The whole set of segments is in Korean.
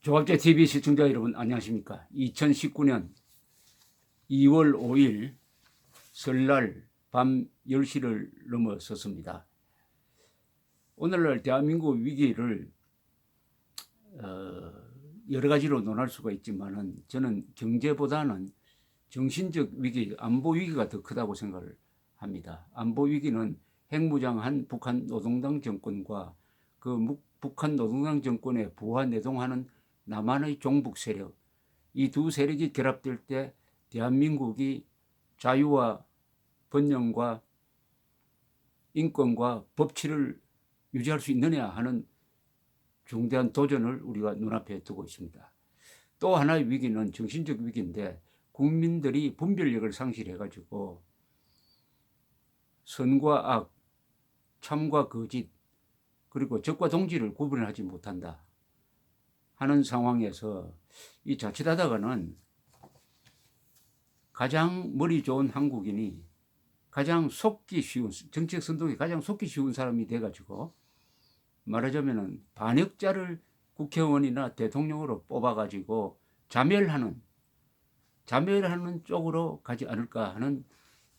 조합제 TV 시청자 여러분 안녕하십니까? 2019년 2월 5일 설날 밤 10시를 넘어섰습니다. 오늘날 대한민국 위기를 여러 가지로 논할 수가 있지만은 저는 경제보다는 정신적 위기, 안보 위기가 더 크다고 생각을 합니다. 안보 위기는 핵무장한 북한 노동당 정권과 그 북한 노동당 정권에 부하 내동하는 남한의 종북 세력, 이 두 세력이 결합될 때 대한민국이 자유와 번영과 인권과 법치를 유지할 수 있느냐 하는 중대한 도전을 우리가 눈앞에 두고 있습니다. 또 하나의 위기는 정신적 위기인데, 국민들이 분별력을 상실해가지고 선과 악, 참과 거짓, 그리고 적과 동지를 구분하지 못한다 하는 상황에서 이 자칫하다가는 가장 머리 좋은 한국인이 가장 속기 쉬운, 정책 선동에 가장 속기 쉬운 사람이 돼가지고 말하자면은 반역자를 국회의원이나 대통령으로 뽑아가지고 자멸하는 쪽으로 가지 않을까 하는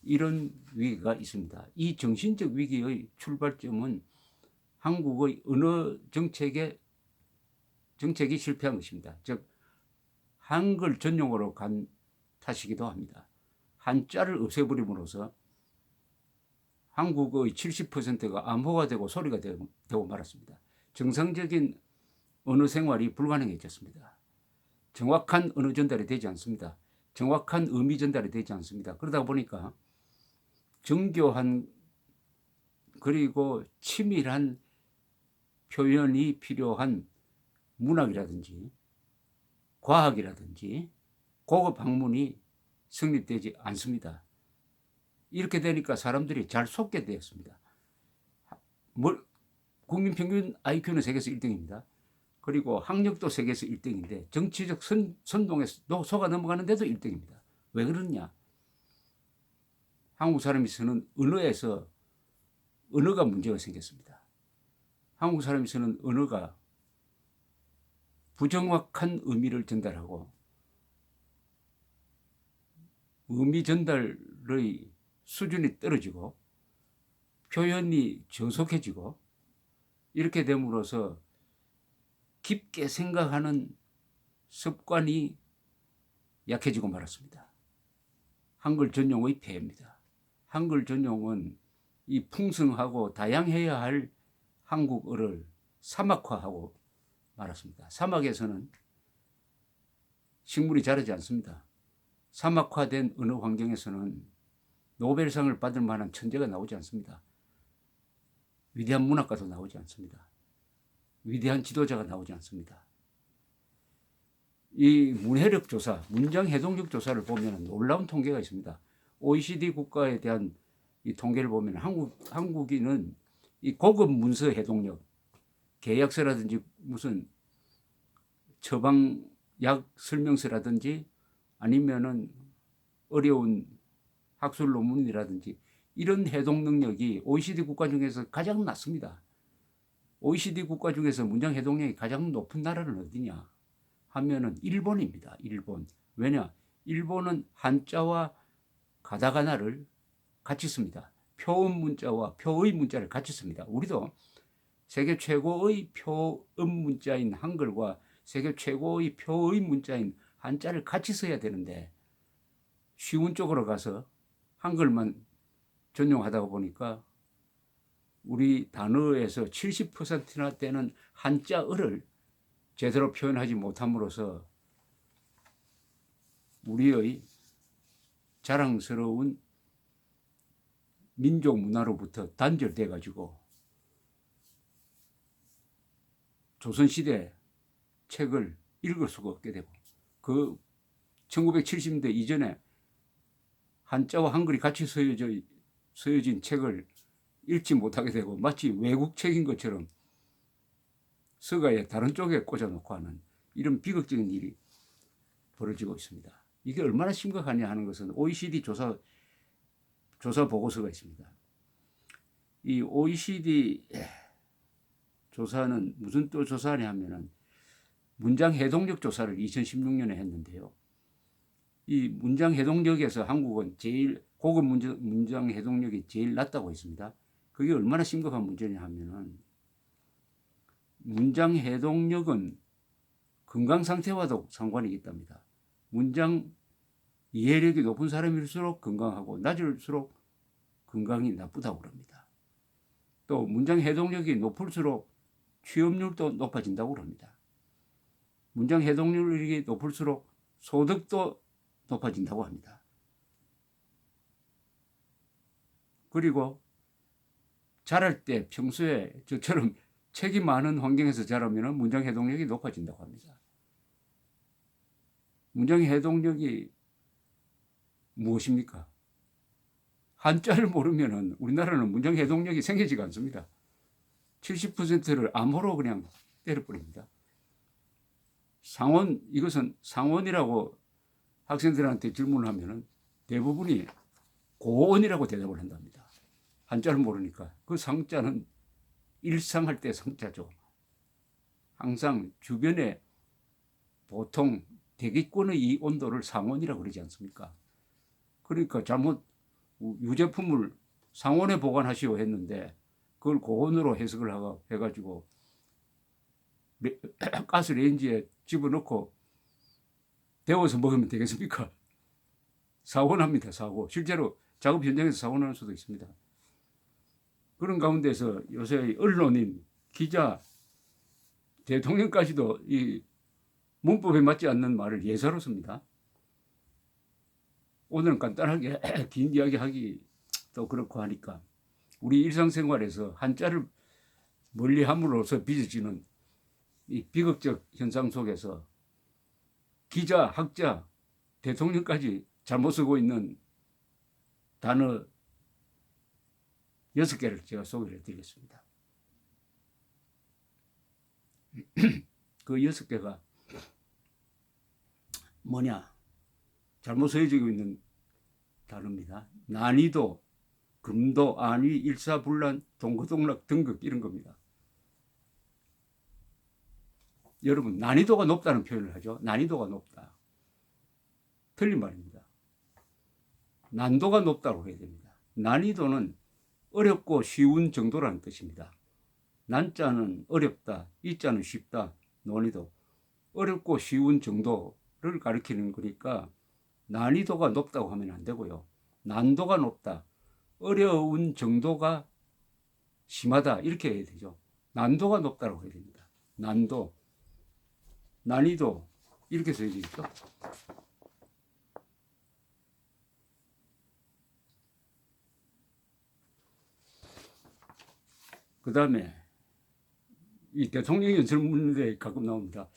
이런 위기가 있습니다. 이 정신적 위기의 출발점은 한국의 언어 정책이 실패한 것입니다. 즉 한글 전용어로 간 탓이기도 합니다. 한자를 없애버림으로써 한국의 70%가 암호가 되고 소리가 되고 말았습니다. 정상적인 언어 생활이 불가능해졌습니다. 정확한 언어 전달이 되지 않습니다. 정확한 의미 전달이 되지 않습니다. 그러다 보니까 정교한 그리고 치밀한 표현이 필요한 문학이라든지 과학이라든지 고급 학문이 성립되지 않습니다. 이렇게 되니까 사람들이 잘 속게 되었습니다. 국민 평균 IQ는 세계에서 1등입니다. 그리고 학력도 세계에서 1등인데 정치적 선동에서 속아 넘어가는데도 1등입니다. 왜 그러냐? 한국 사람이 쓰는 언어에서 언어가 문제가 생겼습니다. 한국 사람이 쓰는 언어가 부정확한 의미를 전달하고 의미 전달의 수준이 떨어지고 표현이 저속해지고 이렇게 됨으로써 깊게 생각하는 습관이 약해지고 말았습니다. 한글 전용의 폐해입니다. 한글 전용은 이 풍성하고 다양해야 할 한국어를 사막화하고 말았습니다. 사막에서는 식물이 자라지 않습니다. 사막화된 언어 환경에서는 노벨상을 받을 만한 천재가 나오지 않습니다. 위대한 문학가도 나오지 않습니다. 위대한 지도자가 나오지 않습니다. 이 문해력 조사, 문장 해동력 조사를 보면 놀라운 통계가 있습니다. OECD 국가에 대한 이 통계를 보면 한국인은 이 고급 문서 해동력, 계약서라든지 무슨 처방약 설명서라든지 아니면은 어려운 학술 논문이라든지 이런 해동 능력이 OECD 국가 중에서 가장 낮습니다. OECD 국가 중에서 문장 해동력이 가장 높은 나라는 어디냐 하면은 일본입니다. 일본. 왜냐? 일본은 한자와 가다가나를 같이 씁니다. 표음 문자와 표의 문자를 같이 씁니다. 우리도 세계 최고의 표음 문자인 한글과 세계 최고의 표의 문자인 한자를 같이 써야 되는데 쉬운 쪽으로 가서 한글만 전용하다 보니까 우리 단어에서 70%나 되는 한자어를 제대로 표현하지 못함으로써 우리의 자랑스러운 민족 문화로부터 단절돼 가지고 조선시대 책을 읽을 수가 없게 되고 그 1970년대 이전에 한자와 한글이 같이 서여진 책을 읽지 못하게 되고 마치 외국 책인 것처럼 서가에 다른 쪽에 꽂아놓고 하는 이런 비극적인 일이 벌어지고 있습니다. 이게 얼마나 심각하냐 하는 것은 OECD 조사 보고서가 있습니다. 이 OECD 조사는 무슨 또 조사하냐 하면은 문장 해동력 조사를 2016년에 했는데요. 이 문장 해동력에서 한국은 제일 고급 문장 해동력이 제일 낮다고 했습니다. 그게 얼마나 심각한 문제냐 하면은 문장 해동력은 건강 상태와도 상관이 있답니다. 문장 이해력이 높은 사람일수록 건강하고 낮을수록 건강이 나쁘다고 합니다. 또 문장 해동력이 높을수록 취업률도 높아진다고 합니다. 문장 해동력이 높을수록 소득도 높아진다고 합니다. 그리고 자랄 때 평소에 저처럼 책이 많은 환경에서 자라면 문장 해동력이 높아진다고 합니다. 문장 해동력이 무엇입니까? 한자를 모르면 우리나라는 문장 해동력이 생기지가 않습니다. 70%를 암호로 그냥 때려버립니다. 상원, 이것은 상원이라고 학생들한테 질문을 하면 대부분이 고원이라고 대답을 한답니다. 한자를 모르니까. 그 상자는 일상할 때 상자죠. 항상 주변에 보통 대기권의 이 온도를 상온이라고 그러지 않습니까? 그러니까 잘못 유제품을 상온에 보관하시오 했는데 그걸 고온으로 해석을 해가지고 가스 레인지에 집어넣고 데워서 먹으면 되겠습니까? 사고납니다. 사고. 실제로 작업 현장에서 사고 나는 수도 있습니다. 그런 가운데서 요새 언론인, 기자, 대통령까지도 이 문법에 맞지 않는 말을 예사로 씁니다. 오늘은 간단하게 긴 이야기 하기 또 그렇고 하니까 우리 일상생활에서 한자를 멀리함으로써 빚어지는 이 비극적 현상 속에서 기자, 학자, 대통령까지 잘못 쓰고 있는 단어 6개를 제가 소개를 해드리겠습니다. 그 6개가 뭐냐? 잘못 쓰여지고 있는 단어입니다. 난이도, 금도, 안위, 일사불란, 동거동락, 등극 이런 겁니다. 여러분 난이도가 높다는 표현을 하죠. 난이도가 높다. 틀린 말입니다. 난도가 높다고 해야 됩니다. 난이도는 어렵고 쉬운 정도라는 뜻입니다. 난자는 어렵다, 이자는 쉽다, 논이도 어렵고 쉬운 정도를 가리키는 거니까 난이도가 높다고 하면 안 되고요. 난도가 높다, 어려운 정도가 심하다 이렇게 해야 되죠. 난도가 높다고 해야 됩니다. 난도, 난이도 이렇게 써야겠죠. 그 다음에 이 대통령 연설 문제에 가끔 나옵니다.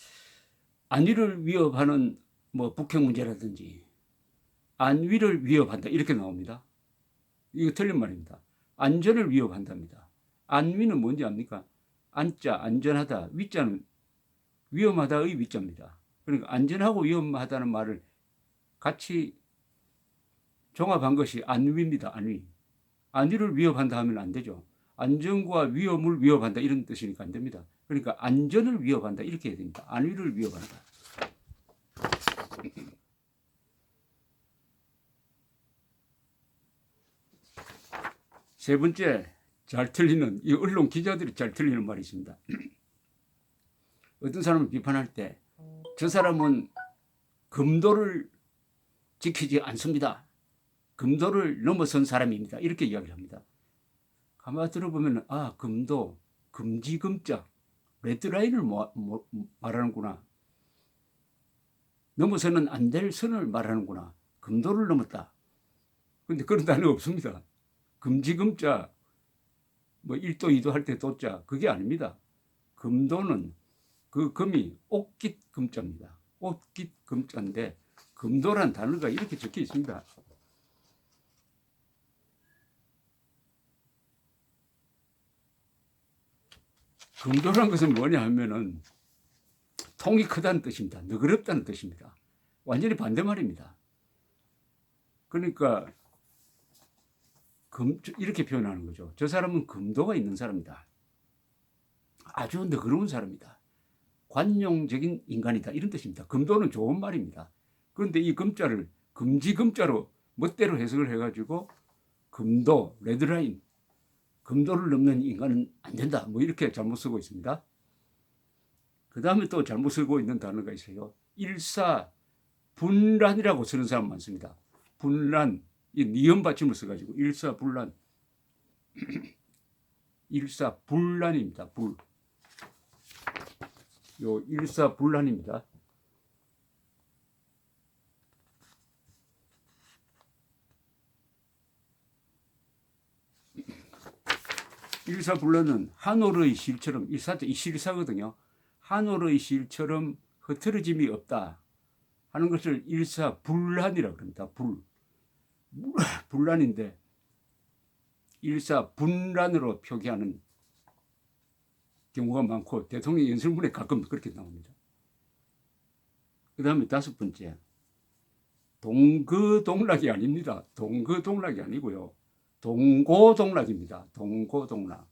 안위를 위협하는 뭐 북핵 문제라든지 안위를 위협한다 이렇게 나옵니다. 이거 틀린 말입니다. 안전을 위협한답니다. 안위는 뭔지 압니까? 안자 안전하다, 위자는 위험하다의 위자입니다. 그러니까 안전하고 위험하다는 말을 같이 종합한 것이 안위입니다. 안위. 안위를 위협한다 하면 안 되죠. 안전과 위험을 위협한다 이런 뜻이니까 안 됩니다. 그러니까 안전을 위협한다 이렇게 해야 됩니다. 안위를 위협한다. 세 번째 잘 틀리는 이 언론 기자들이 잘 틀리는 말이 있습니다. 어떤 사람을 비판할 때 저 사람은 금도를 지키지 않습니다. 금도를 넘어선 사람입니다. 이렇게 이야기를 합니다. 가만히 들어보면 아 금도, 금지금자, 레드라인을 말하는구나. 넘어서는 안 될 선을 말하는구나. 금도를 넘었다. 그런데 그런 단어가 없습니다. 금지금자, 뭐 1도, 2도 할 때 도자 그게 아닙니다. 금도는 그 금이 옥깃 금자입니다. 옥깃 금자인데 금도란 단어가 이렇게 적혀 있습니다. 금도란 것은 뭐냐 하면은 통이 크다는 뜻입니다. 너그럽다는 뜻입니다. 완전히 반대말입니다. 그러니까 이렇게 표현하는 거죠. 저 사람은 금도가 있는 사람이다. 아주 너그러운 사람이다. 관용적인 인간이다 이런 뜻입니다. 금도는 좋은 말입니다. 그런데 이 금자를 금지금자로 멋대로 해석을 해가지고 금도, 레드라인, 금도를 넘는 인간은 안 된다 뭐 이렇게 잘못 쓰고 있습니다. 그 다음에 또 잘못 쓰고 있는 단어가 있어요. 일사분란이라고 쓰는 사람 많습니다. 분란, 이 니은 받침을 써가지고 일사분란, 일사분란입니다. 요 일사분란입니다. 일사분란은 한올의 실처럼 이 실사거든요. 한올의 실처럼 흐트러짐이 없다 하는 것을 일사분란이라고 합니다. 분란인데 일사분란으로 표기하는 경우가 많고 대통령 연설문에 가끔 그렇게 나옵니다. 그 다음에 5번째, 동거동락이 아닙니다. 동거동락이 아니고요. 동고동락입니다. 동고동락입니다.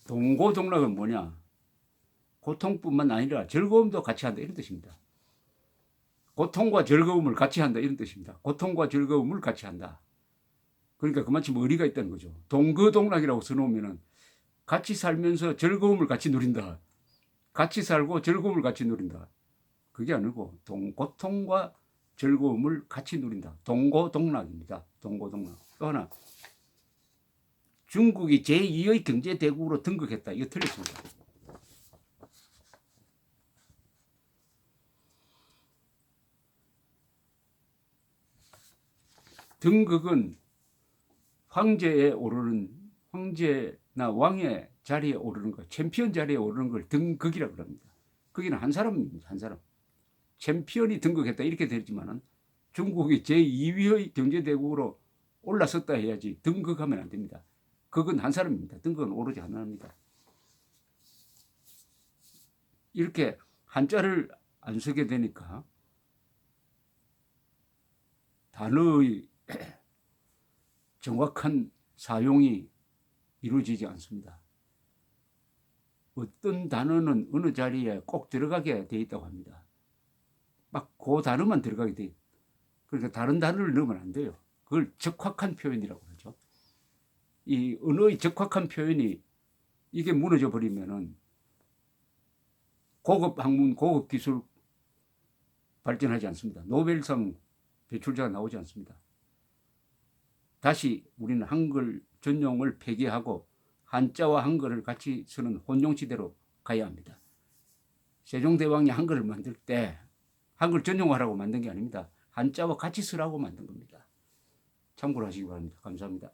동고동락은 뭐냐? 고통뿐만 아니라 즐거움도 같이 한다 이런 뜻입니다. 고통과 즐거움을 같이 한다 이런 뜻입니다. 고통과 즐거움을 같이 한다. 그러니까 그만큼 의리가 있다는 거죠. 동거동락이라고 써놓으면 같이 살면서 즐거움을 같이 누린다. 같이 살고 즐거움을 같이 누린다. 그게 아니고 고통과 즐거움을 같이 누린다. 동고동락입니다. 동고동락. 또 하나, 중국이 제2의 경제대국으로 등극했다. 이거 틀렸습니다. 등극은 황제나 왕의 자리에 오르는 것, 챔피언 자리에 오르는 걸 등극이라고 합니다. 거기는 한 사람입니다. 한 사람. 챔피언이 등극했다 이렇게 되지만은 중국이 제2위의 경제대국으로 올라섰다 해야지 등극하면 안 됩니다. 그건 한 사람입니다. 등극은 오로지 하나입니다. 이렇게 한자를 안 쓰게 되니까 단어의 정확한 사용이 이루어지지 않습니다. 어떤 단어는 어느 자리에 꼭 들어가게 돼 있다고 합니다. 막 그 단어만 들어가게 돼. 그러니까 다른 단어를 넣으면 안 돼요. 그걸 적확한 표현이라고 그러죠. 이 언어의 적확한 표현이 이게 무너져 버리면은 고급 학문, 고급 기술 발전하지 않습니다. 노벨상 배출자가 나오지 않습니다. 다시 우리는 한글 전용을 폐기하고 한자와 한글을 같이 쓰는 혼용시대로 가야 합니다. 세종대왕이 한글을 만들 때 한글 전용하라고 만든 게 아닙니다. 한자와 같이 쓰라고 만든 겁니다. 참고로 하시기 바랍니다. 감사합니다.